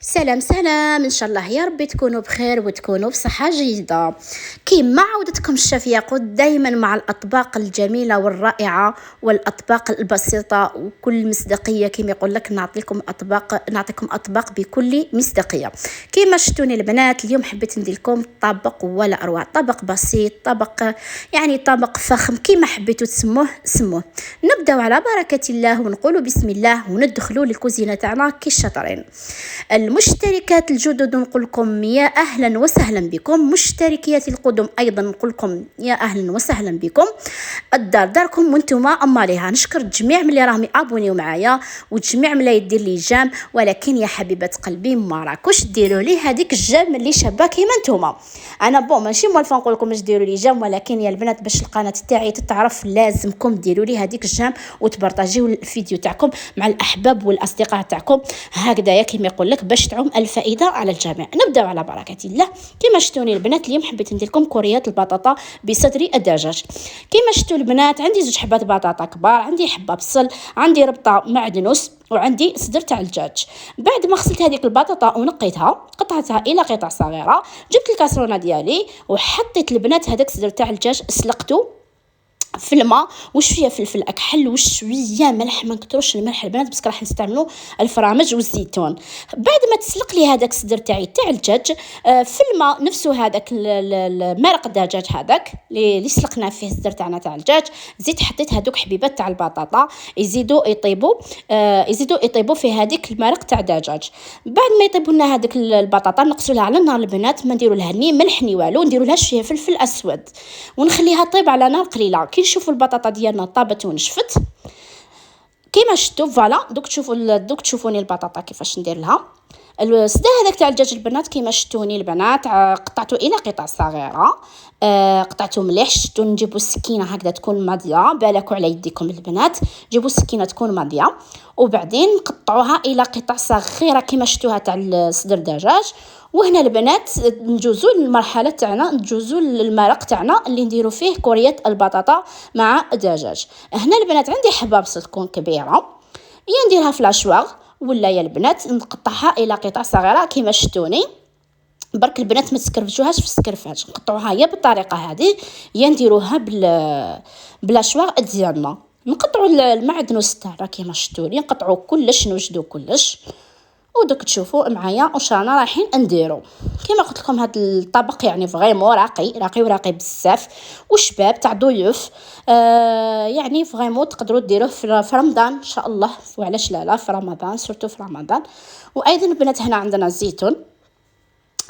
سلام سلام، ان شاء الله يا ربي تكونوا بخير وتكونوا بصحه جيده. كيما عودتكم الشيف ياقوت دائما مع الاطباق الجميله والرائعه والاطباق البسيطه وكل مصداقيه. كيما يقول لك نعطيكم اطباق بكل مصداقيه. كيما شفتوني البنات، اليوم حبيت ندير لكم طبق ولا اروع، طبق بسيط، طبق يعني طبق فخم، كيما حبيتوا تسموه سموه. نبداو على بركه الله ونقولوا بسم الله وندخلوا للكوزينه تاعنا كي الشاطرين. المشتركات الجدد نقول لكم يا اهلا وسهلا بكم، مشتركيات القدم ايضا نقول لكم يا اهلا وسهلا بكم. الدار داركم وانتم اماليها. نشكر جميع من اللي راهم ابونيو معايا وجميع من اللي يدير لي جام، ولكن يا حبيبه قلبي ما راكوش ديروا لي هذيك الجام اللي شابه كيما نتوما. انا ماشي موالفه نقول لكم باش ديروا لي جام، ولكن يا البنات باش القناه تاعي تتعرف لازمكم ديروا لي هذيك الجام وتبارطاجيو الفيديو تاعكم مع الاحباب والاصدقاء تاعكم، هكذا كيما يقول لك باش تعم الفائده على الجميع. نبداو على بركه الله. كما شفتوني البنات اليوم حبيت ندير لكم كوريات البطاطا بصدر الدجاج. كما شفتوا البنات عندي زوج حبات بطاطا كبار، عندي حبه بصل، عندي ربطه معدنوس، وعندي صدر تاع الدجاج. بعد ما غسلت هذيك البطاطا ونقيتها قطعتها الى قطع صغيره، جبت الكاسرونه ديالي وحطيت البنات هذاك صدر تاع الدجاج سلقته في الماء وشويه فلفل اكحل وشويه ملح، ما نكثروش الملح البنات بس راح نستعملوا الفرامج والزيتون. بعد ما تسلق لي هذاك الصدر تاعي تاع الدجاج في الماء نفسه، هذاك مرق الدجاج هذاك اللي سلقنا فيه الصدر تاعنا تاع الدجاج، زيت حطيت هذوك حبيبات تاع البطاطا يزيدوا يطيبوا في هذيك المرق تاع الدجاج. بعد ما يطيبوا لنا هذيك البطاطا نقصوا على النار البنات، ما نديروا لها ني ملح ني والو، نديروا لها شويه فلفل اسود ونخليها طيب على نار قليله. نشوفوا البطاطا ديالنا طابت ونشفت كيما شفتوا فوالا. دوك تشوفوني البطاطا كيفاش ندير لها الصدر هذاك تاع الدجاج البنات. كيما شفتوني البنات قطعته الى قطع صغيره، قطعته مليح. شفتوا نجيبوا السكينه هكذا تكون ماضيه، بالكوا على يديكم البنات، جيبوا السكينه تكون ماضيه وبعدين نقطعوها الى قطع صغيره كيما شفتوها تاع صدر الدجاج. وهنا البنات نجوزوا المرحله تاعنا، نجوزوا المرق تاعنا اللي نديروا فيه كوريات البطاطا مع الدجاج. هنا البنات عندي حبه بصل تكون كبيره، يا نديرها في لاشواغ ولا يا البنات نقطعها الى قطع صغيره كيما شفتوني. برك البنات ما تسكرفجوهاش في السكرفاج، نقطعوها يا بالطريقه هذه يا نديروها بلاشواغ ديالنا. نقطعوا المعدنوس تاعنا كيما شفتوني، نقطعوا كلش، نوجدوا كلش. ودوك تشوفوا معايا واش رانا رايحين نديروا. كما قلت لكم هذا الطبق يعني فريمون راقي بزاف وشباب تاع ضيوف، يعني فريمون تقدروا ديروه في رمضان ان شاء الله، وعلاش لا في رمضان، سورتو في رمضان. وايضا البنات هنا عندنا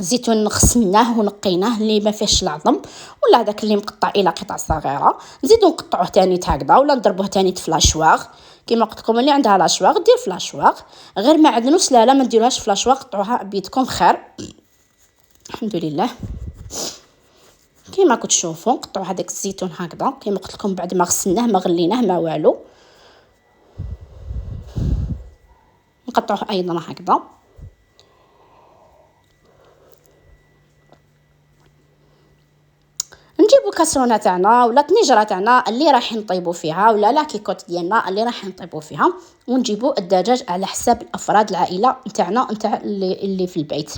زيتون غسلناه ونقيناه اللي ما فيهش العظم ولا هذاك اللي مقطع الى قطع صغيره، نزيدو نقطعوه ثاني هكذا ولا نضربوه ثاني في لاشواغ. كما قلت لكم اللي عندها لاشواغ دير في لاشواغ، غير معدنوس لا ما نديروهاش في لاشواغ، قطعوها بيدكم خير. الحمد لله. كما كتشوفوا نقطعوا هذاك الزيتون هكذا كما قلت لكم بعد ما غسلناه ما غليناه ما والو، نقطعوه ايضا هكذا. نجيبوا الكاسرونه تاعنا ولا طنجره تاعنا اللي راح نطيبوا فيها ولا لا كيكوت ديالنا اللي راح نطيبوا فيها، ونجيبوا الدجاج على حساب الافراد العائله نتاعنا نتاع اللي في البيت.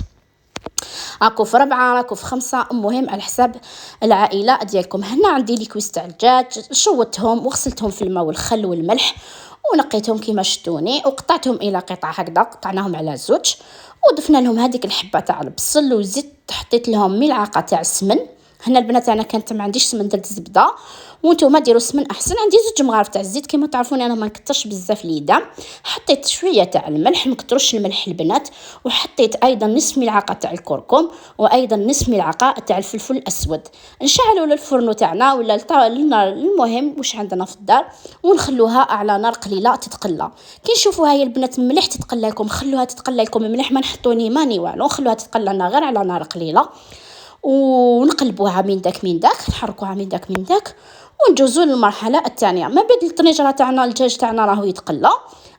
راكو في 4 راكو في 5، المهم على حساب العائله ديالكم. هنا عندي لي كويس تاع الدجاج شوتهم وغسلتهم في الماء والخل والملح ونقيتهم كيما شفتوني وقطعتهم الى قطع هكذا، قطعناهم على زوج وضفنا لهم هذيك الحبه تاع البصل وزيت، حطيت لهم ملعقه تاع السمن. هنا البنات انا كانت ما عنديش سمن درت زبده، وانتم ديروا سمن احسن. عندي زوج مغارف تاع الزيت كما تعرفون انا ما نكثرش بزاف اليدام. حطيت شويه تاع الملح، ما كثروش الملح البنات، وحطيت ايضا نصف ملعقه تاع الكركم وايضا نصف ملعقه تاع الفلفل الاسود. نشعلوا الفرن تاعنا ولا النار المهم واش عندنا في الدار ونخلوها على نار قليله تتقلى. كي نشوفوا هاي البنات مليح تتقلى لكم خلوها تتقلى لكم مليح، ما نحطوني ماني والو، خلوها تتقلى لنا غير على نار قليله ونقلبوها من داك نحركوها من داك ونجوزوا للمرحله الثانيه. ما بعد الطنجره تاعنا الدجاج تاعنا راهو يتقلى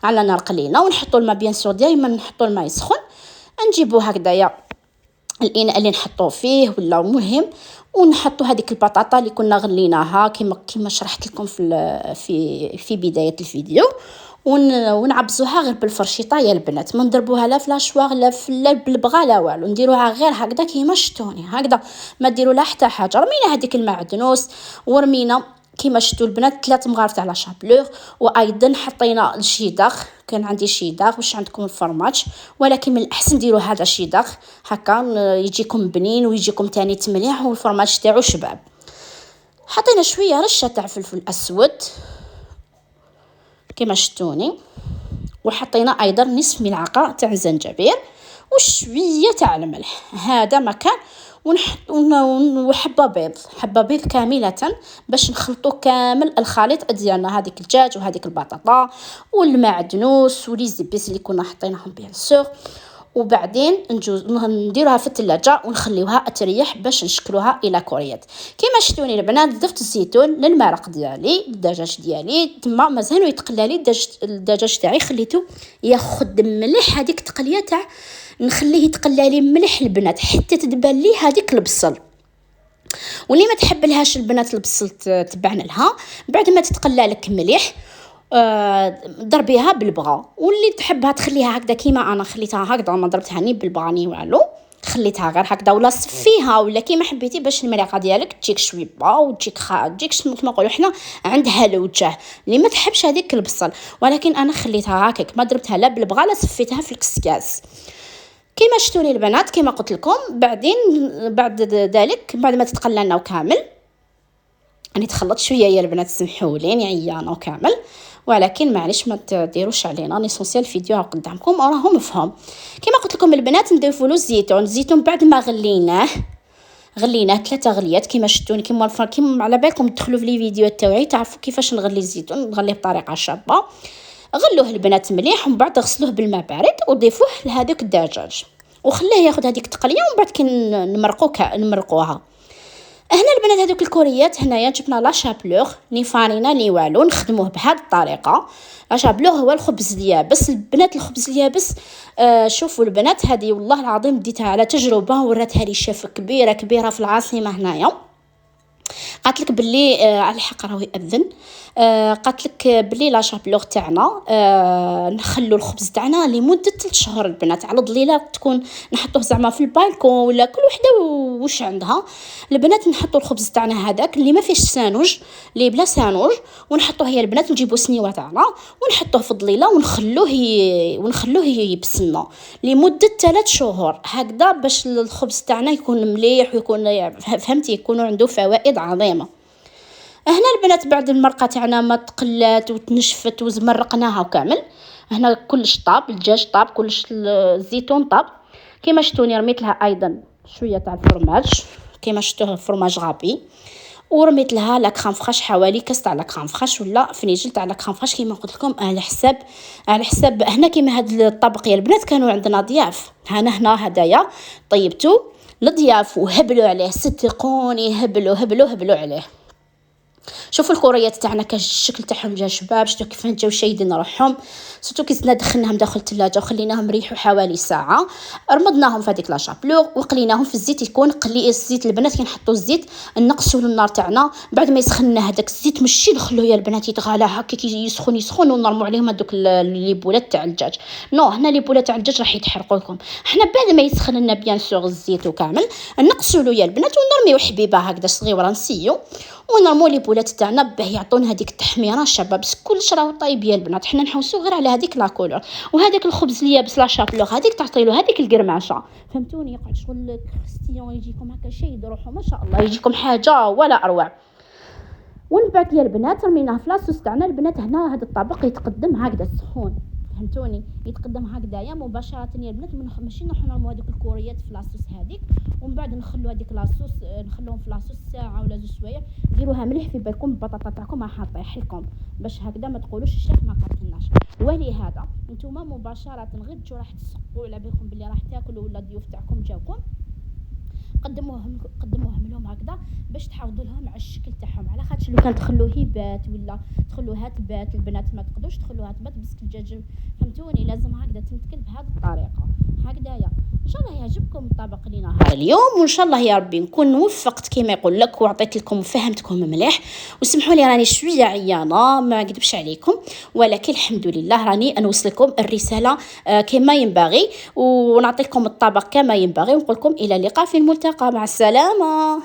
على نار قليله ونحطوا الماء بيان سور دائما نحطوا الماء يسخن، نجيبوا هكذايا الاناء اللي نحطوه فيه ولا مهم ونحطوا هذيك البطاطا اللي كنا غليناها كما شرحت لكم في بدايه الفيديو، ونعبزوها غير بالفرشيطه يا البنات، ما نضربوها لا فلاشواغ لا بالبغا لا والو، نديروها غير هكذا كيما شفتوني هكذا، ما ديروا لا حتى حاجه. رمينا هذيك المعدنوس ورمينا كيما شفتوا البنات 3 مغارف تاع لا شابلور، وايضا حطينا الشيدر، كان عندي شيدر، واش عندكم الفرماج، ولكن من الاحسن ديروا هذا شيدر هكا يجيكم بنين ويجيكم تاني مليح، والفرماج تاعو شباب. حطينا شويه رشه تاع فلفل اسود كما شفتوني، وحطينا ايضا نصف ملعقه تاع زنجبيل وشويه تاع الملح، هذا مكان. وحبه بيض، حبه بيض كامله باش نخلطوا كامل الخليط ديالنا، هذيك الدجاج وهذيك البطاطا والمعدنوس ولي زيبيس اللي كنا حطيناهم بيان سور. وبعدين نديروها في الثلاجه ونخليوها تريح باش نشكلوها الى كوريات. كما شفتوني البنات ضفت الزيتون للمرق ديالي، الدجاج ديالي تما مازالو يتقلى لي الدجاج تاعي، خليته ياخذ مليح هذيك التقليه تاع نخليه يتقلى لي مليح البنات حتى تدبل لي هذيك البصل. واللي ما تحب لهاش البنات البصل تبعنا لها بعد ما تتقلى لك مليح ضربيها بالبغا، واللي تحبها تخليها هكذا كيما انا خليتها هكذا، ما ضربتها ني بالبغاني والو، خليتها غير هكذا ولا صفيها ولا كيما حبيتي باش المريقه ديالك تجيك شويبه وتجيك تجيك كما نقولوا حنا عندها الوجه. اللي ما تحبش هذيك البصل، ولكن انا خليتها هكاك، ما ضربتها لا بالبغا لا صفيتها في الكسكاس كيما شفتوني البنات. كيما قلت لكم بعدين بعد ذلك بعد ما تتقلى لنا وكامل، راني تخلط شويه يا البنات سمحوا لي عيانه وكامل، ولكن معليش ما تديروش علينا ليسونسيال الفيديو قدامكم راهو مفهوم. كما قلت لكم البنات نضيفوا له الزيتون بعد ما غليناه 3 غليات كما شفتوني، كما على بالكم تدخلوا في لي فيديوهات تاعي تعرفوا كيفاش نغلي الزيتون، نغليه بطريقه شابه. غلوه البنات مليح ومن بعد غسلوه بالماء بارد وضيفوه لهذاك الدجاج وخليه ياخذ هذيك التقليه، ومن بعد كي نمرقوها. هنا البنات هذوك الكوريات هنايا جبنا لا شابلور ني فارينا ني والو، نخدموه بهذه الطريقه. لا شابلور هو الخبز اليابس البنات، الخبز اليابس شوفوا البنات هذه والله العظيم ديتها على تجربه، وراتها لي شيف كبيره في العاصمه هنايا، قالت لك باللي على الحق راهو يأذن، قالت لك باللي لا شابلور تاعنا نخلو الخبز تاعنا لمده 3 شهور البنات، على ضليله تكون نحطوه زعما في البالكون ولا كل وحده واش عندها البنات. نحطوا الخبز تاعنا هذاك اللي ما فيش سانوج، اللي بلا سانوج، ونحطوه هي البنات، نجيبوا سنيوه تاعنا ونحطوه في الضليله ونخلوه يبسنا لمده 3 شهور هكذا، باش الخبز تاعنا يكون مليح ويكون فهمتي يكونوا عنده فوائد عظيمه. هنا البنات بعد المرقه تاعنا ما تقلات وتنشفت وزمرقناها وكامل، هنا كلش طاب، الدجاج طاب، كلش الزيتون طاب. كما شفتوني رميت لها ايضا شويه تاع الفرماج، كما شفتوه الفرماج غابي، ورميت لها لا كرام فريش حوالي كاس تاع لا كرام فريش ولا فنيجل تاع لا كرام فريش كما قلت لكم على حساب هنا كيما هاد الطبق يا البنات كانوا عندنا ضياف، هنا هدايا طيبتو للضياف وهبلوا عليه، صدقوني هبلوا عليه. شوفوا الكوريات تاعنا الشكل تاعهم جا شباب، شفتوا كيف جاو شايدين روحهم، سورتو كي زدنا دخلناهم داخل الثلاجه وخليناهم يريحوا حوالي ساعه، رمضناهم في هذيك لا شابلور وقليناهم في الزيت، يكون قلي الزيت البنات كي نحطوا الزيت نقصوا النار تاعنا بعد ما يسخن هذاك الزيت، ماشي نخلوه يا البنات يتغالى هكا كي يسخن ونرموا عليهم هذوك لي بولات تاع الدجاج. نو هنا لي بولات تاع الدجاج راح يتحرقوا لكم، حنا بعد ما يسخن لنا بيان سور الزيت وكامل نقصوا له يا البنات ونرميو حبيبه هكذا صغيره نسيو ونرموا لي بولات تاعنا باه يعطونا هذيك التحميره شابه، بس كلش راهو طايب يا البنات، حنا نحوسوا غير على هذيك لا كولور. وهذاك الخبز اليابس لا شابلور هذيك تعطي له هذيك القرماشه، فهمتوني؟ يقعد شغل كريستيون يجيكم هكا شيء روحو ما شاء الله، يجيكم حاجه ولا اروع. ومن بعد يا البنات رميناه في لاصوص تاعنا البنات. هنا هذا الطبق يتقدم هكذا سخون، فهمتوني؟ يتقدم هكذايا مباشره يا البنات، ماشي نروحو نرمو هذوك الكوريات في لاصوص هذيك ومن بعد نخلو هذيك لاصوص نخلوهم في لاصوص ساعه ولا 2 سوايع. ديروها مليح في بالكم البطاطا تاعكم راح طيح لكم باش هكذا ما تقولوش الشيف ما قالتلناش. ولهذا نتوما مباشره غير تجوا راح تسقوا على بالكم باللي راح تاكلوا ولا الضيوف تاعكم جاوكم، قدموهم لهم هكذا باش تحافظوا لهم على الشكل تاعهم، على خاطر لو كان تخلوه يبات ولا تخلوها تبات البنات ما تقدوش تخلوها تبات باسكو الدجاج فهمتوني لازم هكذا تنتكل بهذه الطريقه هكذايا. ان شاء الله يعجبكم الطبق اللي نهار اليوم، وان شاء الله يا ربي نكون وفقت كما يقول لك وعطيت لكم وفهمتكم مليح. وسمحوا لي راني شويه عيانه ما نكذبش عليكم، ولكن الحمد لله راني نوصل لكم الرساله كما ينبغي ونعطي لكم الطبق كما ينبغي ونقول لكم الى اللقاء في الملتقى، مع السلامه.